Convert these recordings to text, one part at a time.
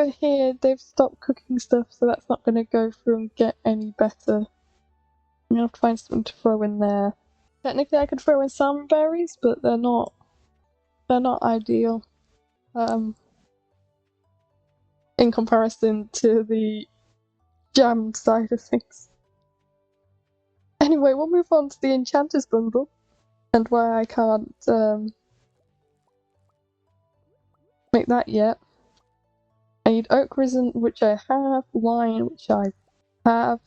in here, they've stopped cooking stuff, so that's not going to go through and get any better. I'm going to have to find something to throw in there. Technically, I could throw in salmon berries, but they're not ideal. In comparison to the jam side of things. Anyway, we'll move on to the Enchanter's Bundle, and why I can't make that yet. I need oak resin, which I have, wine, which I have.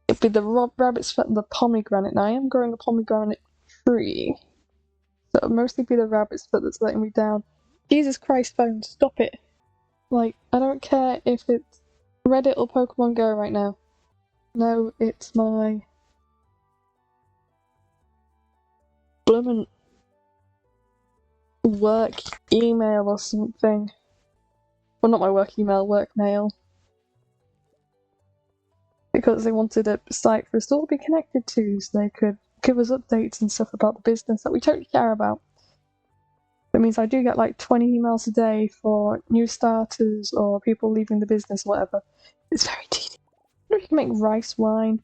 It'll be the rabbit's foot and the pomegranate. Now I am growing a pomegranate tree, so it'll mostly be the rabbit's foot that's letting me down. Jesus Christ, phone, stop it! Like, I don't care if it's Reddit or Pokemon Go right now. No, it's my bloomin' work email or something. Well, not my work email, work mail. Because they wanted a site for us all to be connected to, so they could give us updates and stuff about the business that we totally care about. That means I do get like 20 emails a day for new starters or people leaving the business or whatever. It's very tedious. I wonder if you can make rice wine.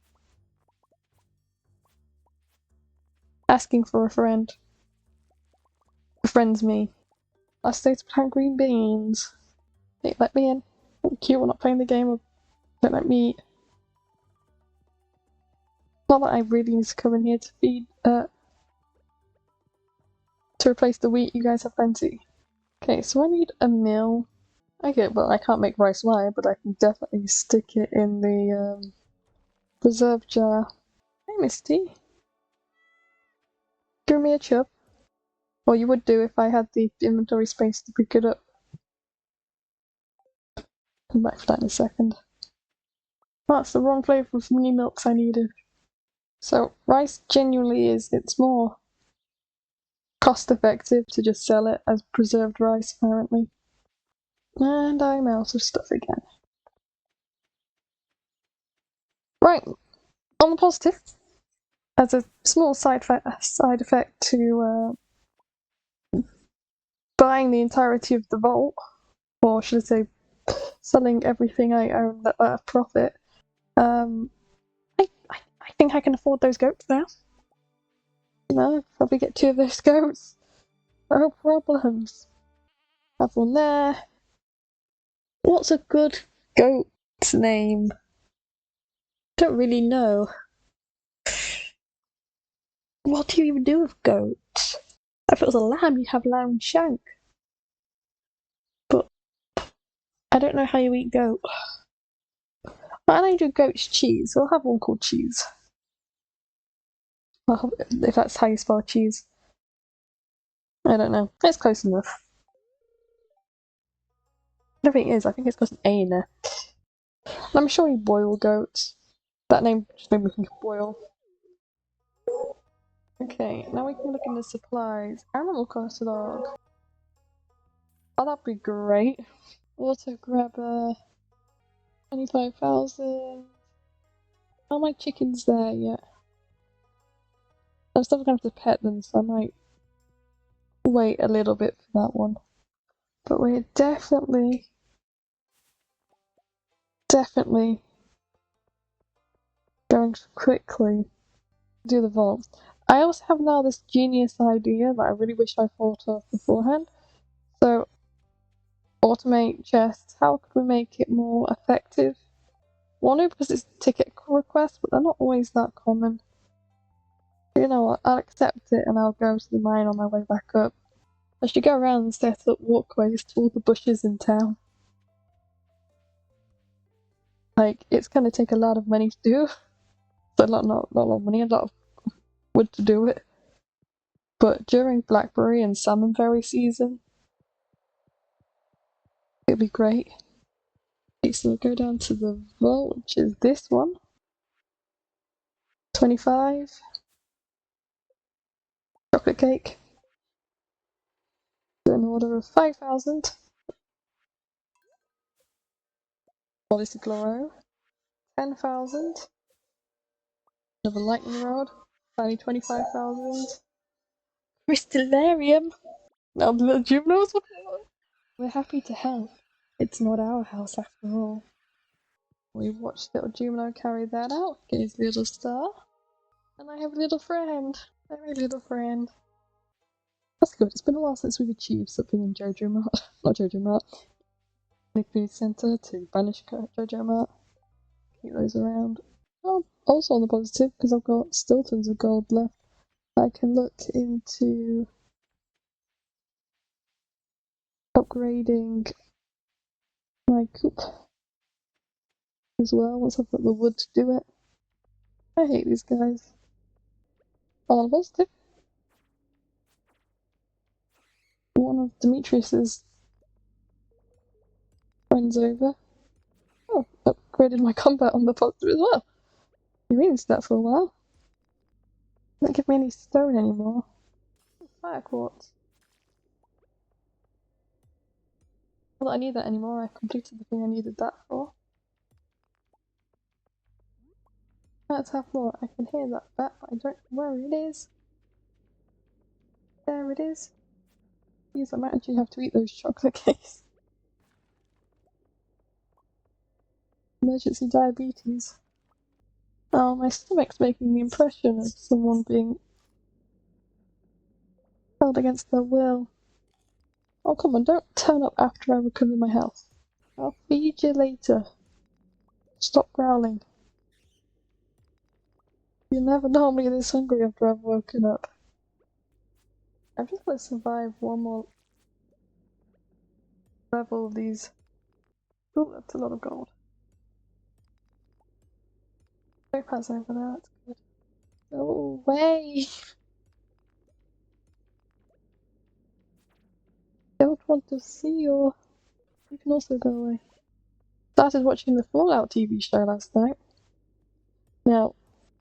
Asking for a friend. A friend's me. Last day to plant green beans. Hey, let me in. Thank you, we're not playing the game. Don't let me eat. Not that I really need to come in here to feed, to replace the wheat. You guys have plenty. Okay, so I need a mill. Okay, well, I can't make rice wine, but I can definitely stick it in the preserve jar. Hey, Misty. Give me a chub. Well, you would do if I had the inventory space to pick it up. Come back for that in a second. That's the wrong flavour of mini milks I needed. So, rice genuinely it's more cost effective to just sell it as preserved rice, apparently. And I'm out of stuff again. Right, on the positive, as a small side effect to buying the entirety of the vault, or should I say, selling everything I own at a profit, I think I can afford those goats now. No, probably get 2 of those goats. No problems. Have one there. What's a good goat's name? Don't really know. What do you even do with goats? If it was a lamb, you'd have lamb shank. But I don't know how you eat goat. Why don't you do goat's cheese? We'll have one called cheese. Well, if that's how you spell cheese. I don't know. It's close enough. I don't think it is. I think it's got an A in there. I'm sure you boil goats. That name just made me think of boil. Okay, now we can look in the supplies. Animal catalog. Oh, that'd be great. Auto grabber. 25,000. Are my chickens there yet? I'm still gonna have to pet them, so I might wait a little bit for that one. But we're definitely going to quickly do the vault. I also have now this genius idea that I really wish I thought of beforehand. So, automate chests. How could we make it more effective? One, because it's ticket requests, but they're not always that common. You know what? I'll accept it and I'll go to the mine on my way back up. I should go around and set up walkways to all the bushes in town. Like, it's gonna take a lot of money to do. So not a lot of money, a lot of wood to do it. But during blackberry and salmonberry season, it'd be great. Okay, so we'll go down to the vault, which is this one. 25. Chocolate cake. Do an order of 5,000. Policy Gloro. 10,000. Another lightning rod. Only 25,000. Crystallarium. Now the little juveniles will We're happy to help. It's not our house after all. We watched little Jumino carry that out, get his little star. And I have a little friend. I'm a little friend. That's good. It's been a while since we've achieved something in Jojo Mart. Not Jojo Mart. The community centre to banish Jojo Mart. Keep those around. Oh, also on the positive, because I've got still tons of gold left, I can look into upgrading my coop as well once I've got the wood to do it. I hate these guys. On the positive, one of Demetrius's friends over. Oh, upgraded my combat on the positive as well. You really did that for a while. Don't give me any stone anymore. Fire quartz. Not that I need that anymore, I completed the thing I needed that for. Let's have more. I can hear that bat, but I don't know where it is. There it is. Jeez, I might actually have to eat those chocolate cakes. Emergency diabetes. Oh, my stomach's making the impression of someone being held against their will. Oh, come on, don't turn up after I recover my health. I'll feed you later. Stop growling. You'll never know me this hungry after I've woken up. I'm just gonna survive one more level of these. Oh, that's a lot of gold. Don't pass over there, that's good. Go away! Don't want to see you. You can also go away. Started watching the Fallout TV show last night. Now,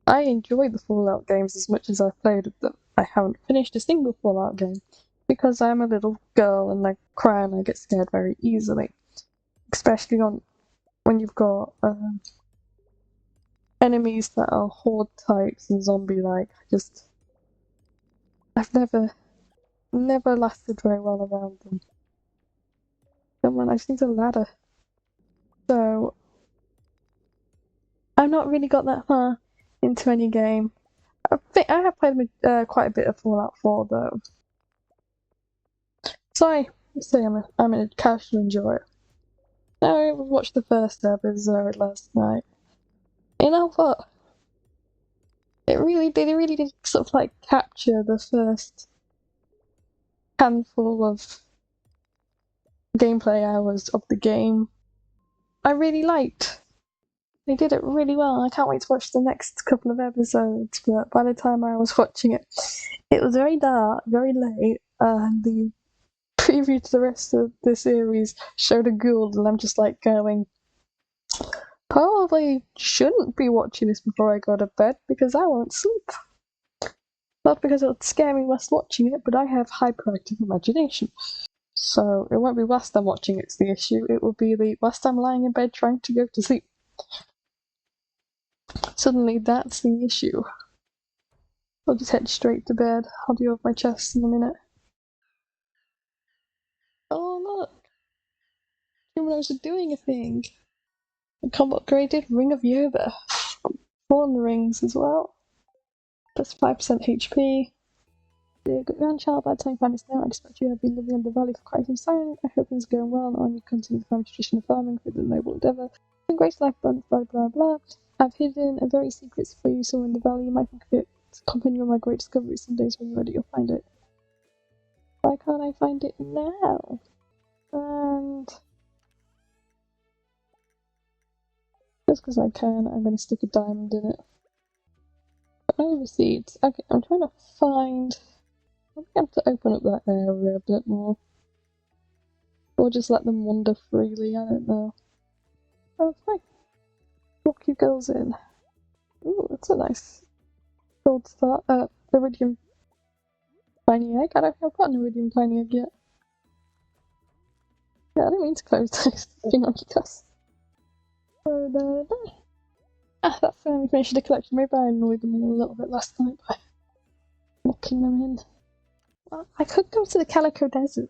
I enjoy the Fallout games as much as I've played them. I haven't finished a single Fallout game because I'm a little girl and I cry and I get scared very easily. Especially when you've got enemies that are horde types and zombie-like. I've never lasted very well around them. Come on, I just need a ladder. So, I've not really got that far into any game. I think I have played quite a bit of Fallout 4 though. So I say I'm a casual enjoyer. I watched the first episode last night. You know what? They really did sort of like capture the first handful of gameplay hours of the game. I really liked. They did it really well. I can't wait to watch the next couple of episodes, but by the time I was watching it, it was very dark, very late, and the preview to the rest of the series showed a ghoul, and I'm just like going, probably shouldn't be watching this before I go to bed because I won't sleep. Not because it'll scare me whilst watching it, but I have hyperactive imagination. So it won't be whilst I'm watching it's the issue, it will be the whilst I'm lying in bed trying to go to sleep. Suddenly that's the issue. I'll just head straight to bed. I'll deal with my chest in a minute. Oh look! Criminals are doing a thing. A combat upgraded Ring of Yoba. Thorn rings as well. Plus 5% HP. Dear good grandchild, by the time you find us now, I expect you have been living in the valley for quite some time. I hope things are going well, and you continue the family tradition of farming with the noble endeavour. In great life, blah blah blah. I've hidden a very secret for you somewhere in the valley. You might think of it. Continue on my great discovery. Some days when you're ready, you'll find it. Why can't I find it now? And just because I can, I'm going to stick a diamond in it. Over seeds. Okay, I'm trying to find. I'm going to have to open up that area a bit more. Or just let them wander freely, I don't know. Oh, fine. Lock you girls in. Ooh, that's a nice gold start. Iridium tiny egg. I don't think I've got an iridium tiny egg yet. Yeah, I didn't mean to close those thing on your cuss. That's finally finished the collection. Maybe I annoyed them all a little bit last night by locking them in. Well, I could go to the Calico Desert.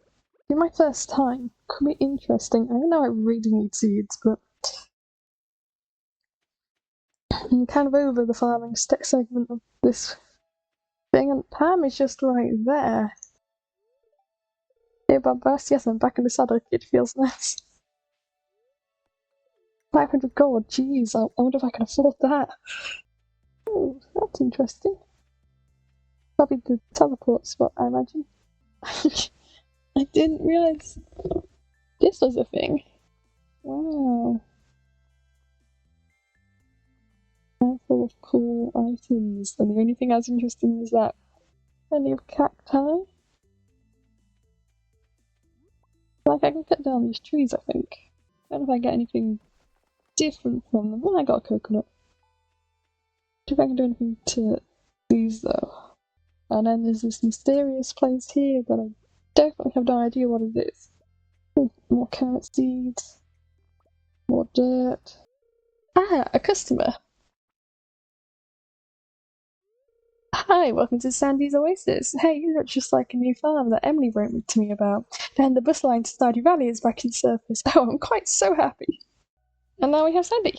Be my first time. Could be interesting. I know I really need seeds, but I'm kind of over the farming segment of this thing, and Pam is just right there. Hey, Bob Bass, yes, I'm back in the saddle. It feels nice. 500 gold, jeez, I wonder if I can afford that. Oh, that's interesting. Probably the teleport spot, I imagine. I didn't realise this was a thing. Wow. Full of cool items, and the only thing I was interested in is that plenty of cacti. Like, I can cut down these trees, I think. I don't know if I get anything different from them. Well, I got a coconut. I don't think I can do anything to these, though. And then there's this mysterious place here that I definitely have no idea what it is. Ooh, more carrot seeds. More dirt. Ah, a customer. Hi, welcome to Sandy's Oasis. Hey, you look just like a new farm that Emily wrote to me about. Then the bus line to Stardew Valley is back in service. Oh, I'm quite so happy. And now we have Sandy.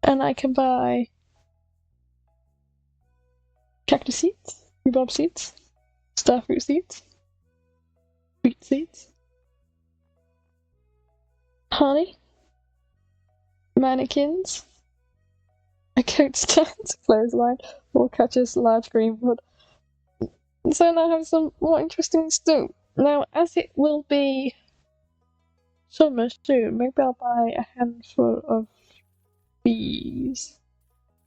And I can buy cactus seeds, rhubarb seeds, starfruit seeds, beet seeds, honey, mannequins, a coat stand, clothesline, or catches large green wood. So now I have some more interesting stuff. Now, as it will be summer soon, maybe I'll buy a handful of these.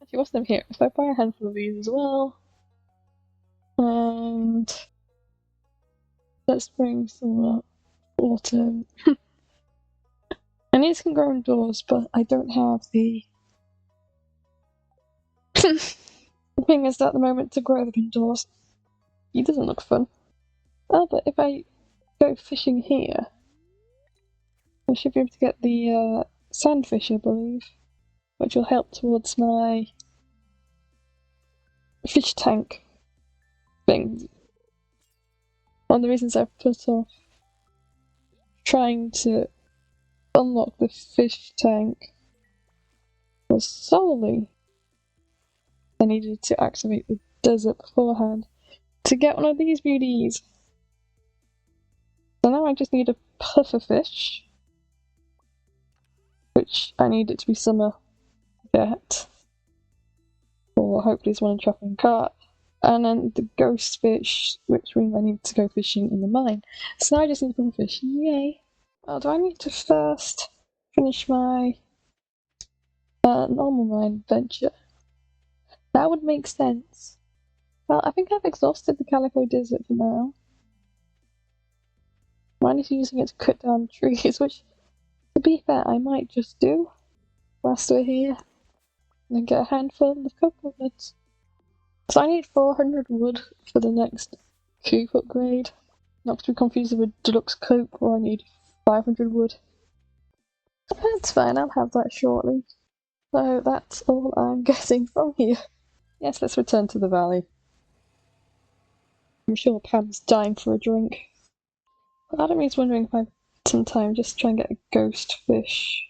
Actually, what's them here? If I buy a handful of these as well, and let's bring some autumn. And these can grow indoors, but I don't have the thing is at the moment to grow them indoors. It doesn't look fun. Oh, but if I go fishing here, I should be able to get the sandfish, I believe, which will help towards my fish tank thing. One of the reasons I've put off trying to unlock the fish tank was solely I needed to activate the desert beforehand to get one of these beauties. So now I just need a puffer fish, which I need it to be summer to get, or hopefully it's one in chopping cart, and then the ghost fish, which means I need to go fishing in the mine. So now I just need a puffer fish. Yay! Well, do I need to first finish my normal mine adventure? That would make sense. Well, I think I've exhausted the Calico Desert for now. Mine is using it to cut down trees, which, to be fair, I might just do whilst we're here. And then get a handful of coconuts. So I need 400 wood for the next coop upgrade. Not to be confused with a deluxe coop, where I need 500 wood. That's fine, I'll have that shortly. So that's all I'm getting from here. Yes, let's return to the valley. I'm sure Pam's dying for a drink. Part of me is wondering if I have some time just try and get a ghost fish.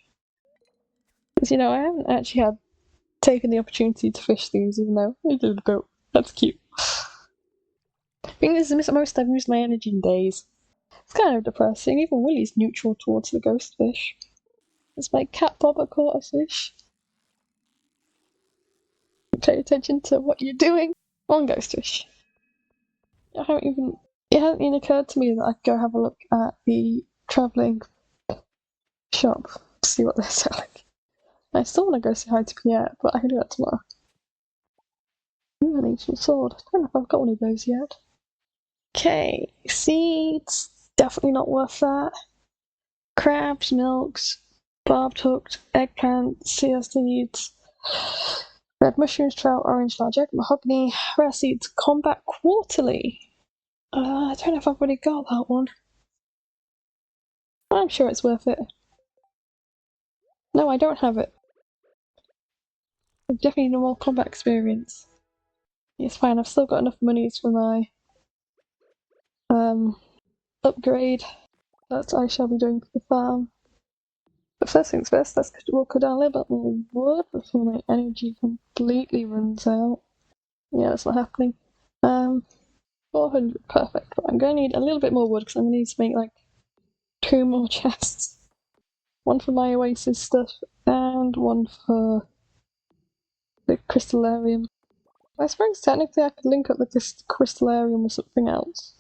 Because, you know, I haven't actually taken the opportunity to fish these, even though I did go. That's cute. I think this is the most I've used my energy in days. It's kind of depressing. Even Willie's neutral towards the ghost fish. It's my cat Bobber caught a fish. Pay attention to what you're doing. One ghost fish. It hasn't even occurred to me that I could go have a look at the travelling shop to see what they're selling. I still want to go say hi to Pierre, but I can do that tomorrow. Ooh, an ancient sword. I don't know if I've got one of those yet. Okay, seeds. Definitely not worth that. Crabs, milks, barbed hooked, eggplant, sea seeds, red mushrooms, trout, orange, large egg, mahogany, rare seeds, combat quarterly. I don't know if I've already got that one. I'm sure it's worth it. No, I don't have it. I definitely need more combat experience. It's fine, I've still got enough monies for my upgrade that I shall be doing for the farm. But first things first, let's walk down a little bit more wood before my energy completely runs out. Yeah, that's not happening. 400, perfect. But I'm going to need a little bit more wood because I'm going to need to make like 2 more chests. One for my oasis stuff and one for the crystallarium. I suppose technically I could link up with this crystallarium with something else.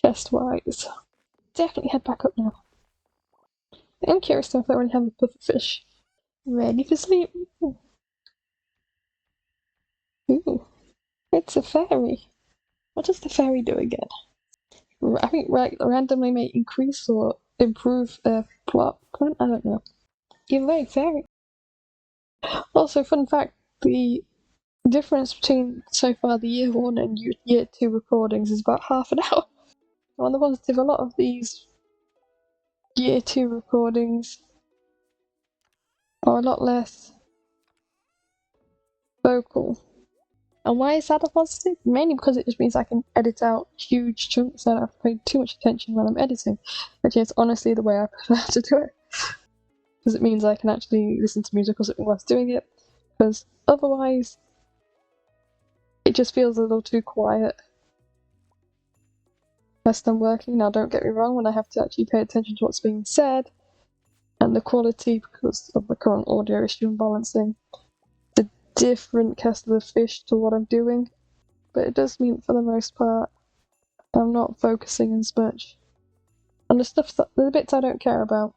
Chest-wise. Definitely head back up now. I'm curious if I already have a pufferfish. Ready for sleep. Ooh. It's a fairy. What does the fairy do again? I think randomly may increase or improve plot plan? I don't know. Either way, fairy. Also, fun fact, the difference between so far the year 1 and year 2 recordings is about half an hour. On the positive, a lot of these year 2 recordings are a lot less vocal. And why is that a positive? Mainly because it just means I can edit out huge chunks and I don't have to pay too much attention when I'm editing, which is honestly the way I prefer to do it. Because it means I can actually listen to music or something whilst doing it. Because otherwise, it just feels a little too quiet whilst I'm working. Now, don't get me wrong, when I have to actually pay attention to what's being said and the quality because of the current audio issue and balancing, the different kettle of fish to what I'm doing. But it does mean, for the most part, I'm not focusing as much on the bits I don't care about.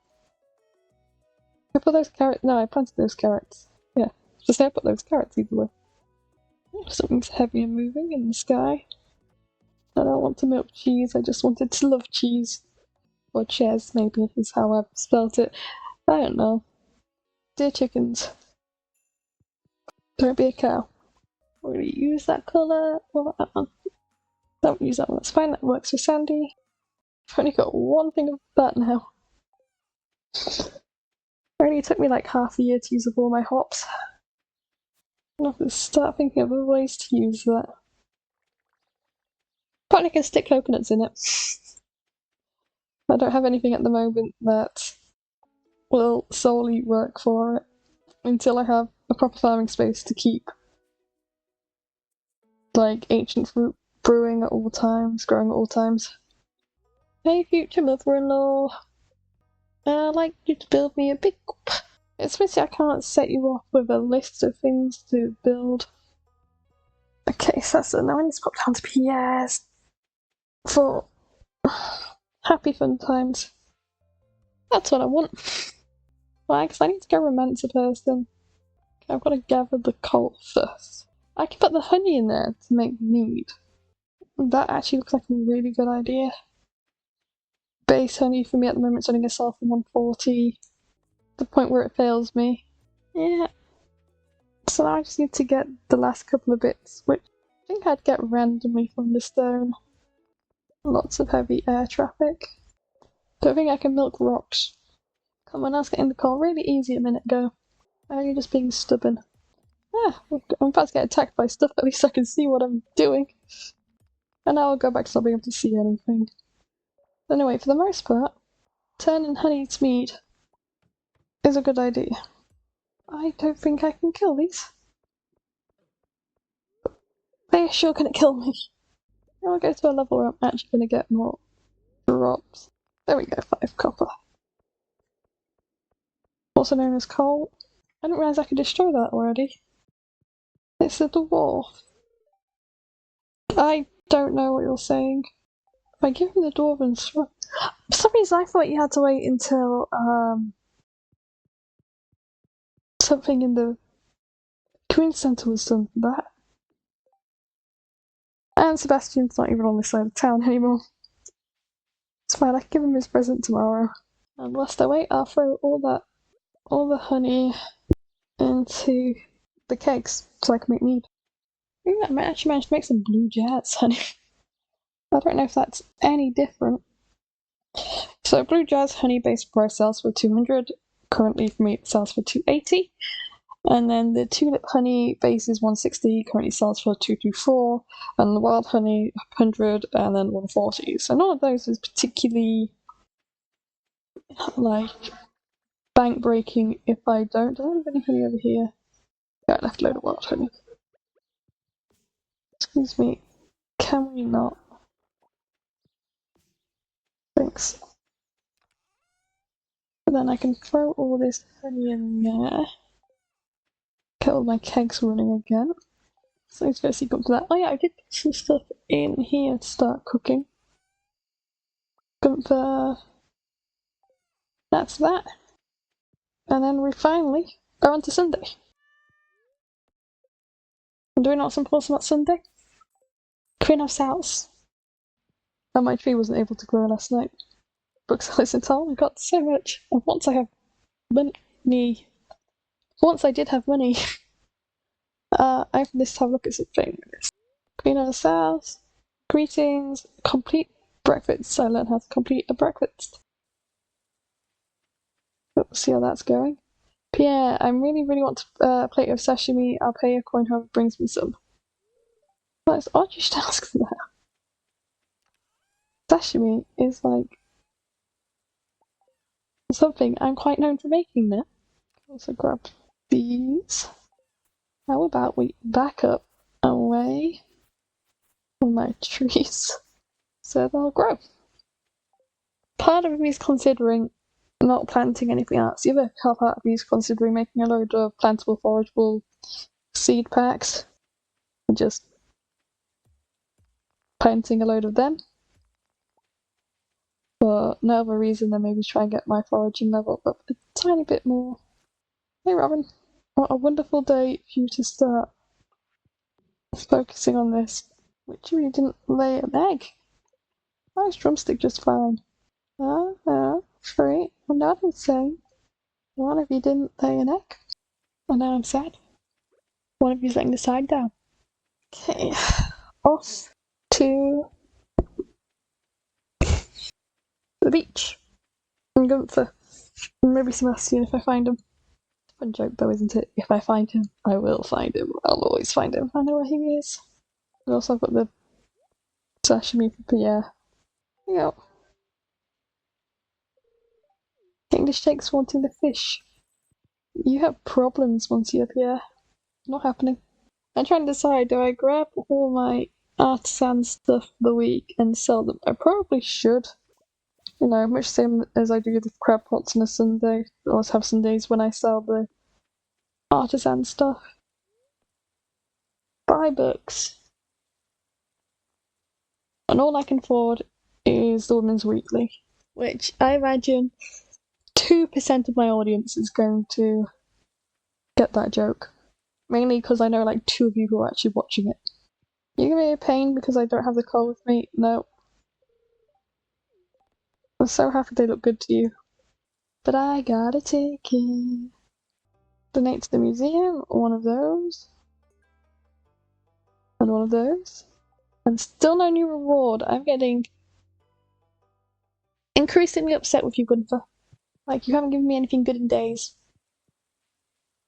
I put those carrots. No, I planted those carrots. Yeah, just say I put those carrots either way. Something's heavy and moving in the sky. I don't want to milk cheese, I just wanted to love cheese. Or ches, maybe, is how I've spelt it. I don't know. Dear chickens, don't be a cow. We're gonna use that colour. Or that one. Don't use that one, that's fine, that works for Sandy. I've only got one thing of that now. It only took me like half a year to use up all my hops. I'll have to start thinking of other ways to use that. Probably can stick coconuts in it. I don't have anything at the moment that will solely work for it until I have a proper farming space to keep like ancient fruit brewing at all times, growing at all times. Hey future mother-in-law, I'd like you to build me a big... Especially I can't set you off with a list of things to build. Okay, so that's it. Now I need to pop down to PS for happy fun times. That's what I want. Why? Because I need to go romance a person. Okay, I've got to gather the coal first. I can put the honey in there to make mead. That actually looks like a really good idea. Base honey for me at the moment is only a sell for 140. The point where it fails me. Yeah. So now I just need to get the last couple of bits, which I think I'd get randomly from the stone. Lots of heavy air traffic. Don't think I can milk rocks. Come on, I was getting the call really easy a minute ago. Only just being stubborn. Ah, I'm about to get attacked by stuff, at least I can see what I'm doing. And now I'll go back to not being able to see anything. Anyway, for the most part, turning honey to mead is a good idea. I don't think I can kill these. They're sure gonna kill me. I'll go to a level where I'm actually gonna get more drops. There we go, 5 copper. Also known as coal. I didn't realise I could destroy that already. It's a dwarf. I don't know what you're saying. If I give him the dwarven for some reason I thought you had to wait until something in the Queen Centre was done for that. And Sebastian's not even on this side of town anymore. It's fine, I can give him his present tomorrow. And whilst I wait, I'll throw all the honey into the kegs so I can make mead. I think I might actually manage to make some blue jazz honey. I don't know if that's any different. So blue jazz honey base price sells for 200. Currently for me it sells for 280. And then the tulip honey base is 160, currently sells for 224, and the wild honey 100, and then 140. So none of those is particularly like bank breaking if I don't. Do I have any honey over here? Yeah, I left a load of wild honey. Excuse me, can we not? Thanks. And then I can throw all this honey in there. Get all my kegs running again. So let's go see up to that. Oh yeah, I did put some stuff in here to start cooking. Gunther. That's that. And then we finally are on to Sunday. I'm doing awesome awesome about Sunday. Greenhouse house. And my tree wasn't able to grow last night. Books I listened to, oh my god, so much. And once I have money, once I did have money, I have this to have a look at something. Greenhouse house. Greetings. Complete breakfast. I learned how to complete a breakfast. We'll see how that's going. Pierre, I really want a plate of sashimi. I'll pay a coin whoever brings me some. Well, it's odd you should ask that. Sashimi is like something I'm quite known for making now. Also grab these. How about we back up away from my trees so they'll grow? Part of me is considering not planting anything else. The other part of me is considering making a load of plantable, forageable seed packs and just planting a load of them. For no other reason than maybe try and get my foraging level up a tiny bit more. Hey Robin, what a wonderful day for you to start focusing on this. Which really didn't lay an egg. Nice drumstick just fine. Free. I'm not insane. One of you didn't lay an egg. And now I'm sad. One of you's letting the side down. Okay. Off to the beach. And Gunther. And maybe Sebastian if I find him. Fun joke though, isn't it? If I find him, I will find him. I'll always find him. I know where he is. And also I've got the sashimi for Pierre. Yeah. English takes wanting the fish. You have problems, Monsieur Pierre. Not happening. I'm trying to decide, do I grab all my artisan stuff for the week and sell them? I probably should. You know, much same as I do the crab pots on a Sunday. I always have Sundays when I sell the artisan stuff. Buy books. And all I can afford is the Women's Weekly, which I imagine 2% of my audience is going to get that joke. Mainly because I know like 2 of you who are actually watching it. You give me a pain because I don't have the call with me? No. I'm so happy they look good to you. But I got a ticket. Donate to the museum, one of those. And one of those. And still no new reward. I'm getting increasingly upset with you, Gunther. Like, you haven't given me anything good in days.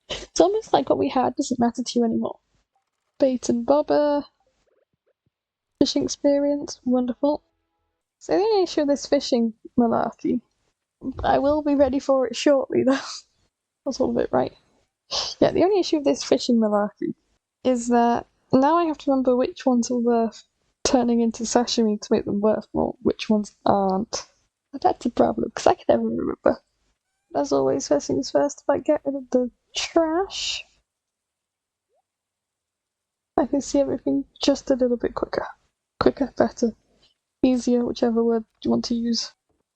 It's almost like what we had doesn't matter to you anymore. Bait and bobber. Fishing experience, wonderful. So the only issue with this fishing malarkey, I will be ready for it shortly though. That's all of it, right? Yeah, the only issue with this fishing malarkey is that now I have to remember which ones are worth turning into sashimi to make them worth more, which ones aren't. But that's a problem, because I can never remember. As always, first things first, if I get rid of the trash, I can see everything just a little bit quicker. Quicker, better, easier, whichever word you want to use.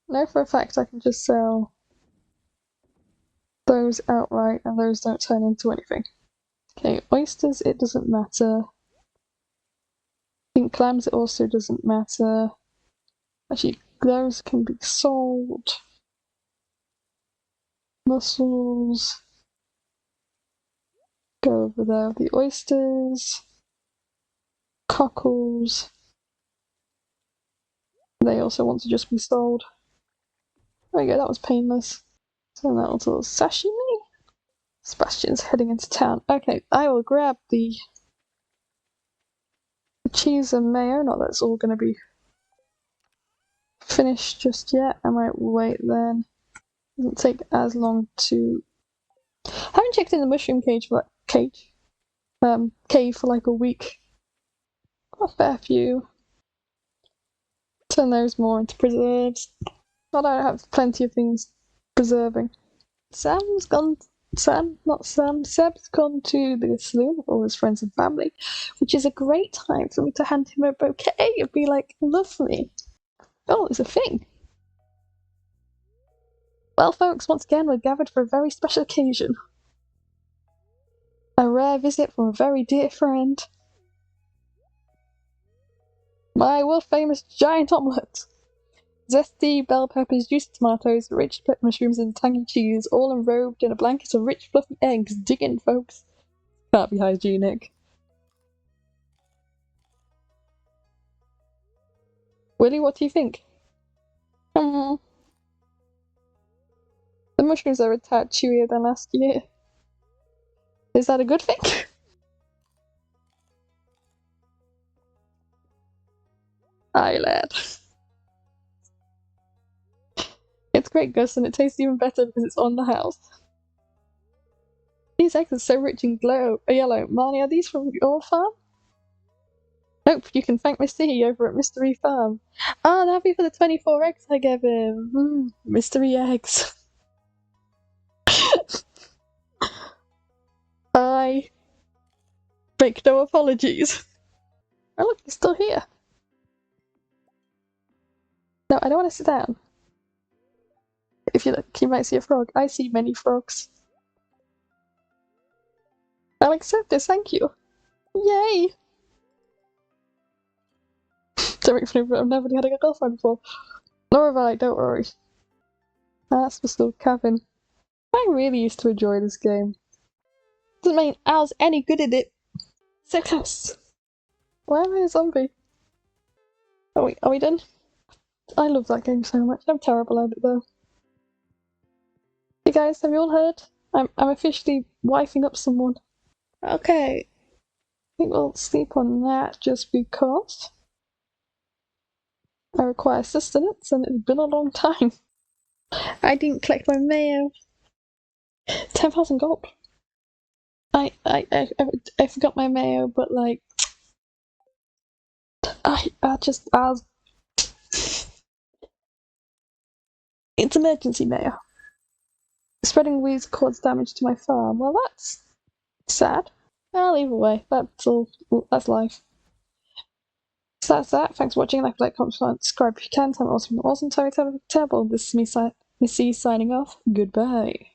Know for a fact I can just sell those outright and those don't turn into anything. Okay, oysters, it doesn't matter. Pink clams, it also doesn't matter. Actually, those can be sold. Mussels. Go over there. The oysters. Cockles. They also want to just be sold. There we go, that was painless. So that was a little sashimi. Sebastian's heading into town. Okay, I will grab the cheese and mayo. Not that it's all going to be finished just yet. I might wait then. Doesn't take as long to. I haven't checked in the mushroom cave for like a week. Got a fair few. Turn those more into preserves. Not that I have plenty of things preserving. Seb's gone to the saloon with all his friends and family, which is a great time for me to hand him a bouquet and be like, lovely. Oh, it's a thing. Well, folks, once again, we're gathered for a very special occasion. A rare visit from a very dear friend. My world-famous giant omelette. Zesty bell peppers, juicy tomatoes, rich mushrooms, and tangy cheese, all enrobed in a blanket of rich, fluffy eggs. Dig in, folks. Can't be hygienic. Willie, what do you think? The mushrooms are a tad chewier than last year. Is that a good thing? Aye, lad. It's great, Gus, and it tastes even better because it's on the house. These eggs are so rich and yellow. Marnie, are these from your farm? Nope, you can thank Mr. E over at Mystery Farm. Ah, that'll be for the 24 eggs I gave him. Mystery eggs. I make no apologies. Oh look, he's still here. No, I don't want to sit down. If you look, you might see a frog. I see many frogs. I'll accept this, thank you. Yay! Don't make funny, but I've never had a girlfriend before. Nor have I, don't worry. That's the still cabin. I really used to enjoy this game. Doesn't mean I was any good at it. So close. Why am I a zombie? Are we done? I love that game so much. I'm terrible at it though. Hey guys, have you all heard? I'm officially wifing up someone. Okay. I think we'll sleep on that just because I require sustenance and it's been a long time. I didn't collect my mayo. 10,000 gold. I forgot my mayo, but like I was it's emergency mayo. Spreading weeds caused damage to my farm. Well, that's sad. Well, either way, that's life. So that's that. Thanks for watching. Like, comment, subscribe if you can. Tell me awesome, tell me terrible. This is me, Missy, signing off. Goodbye.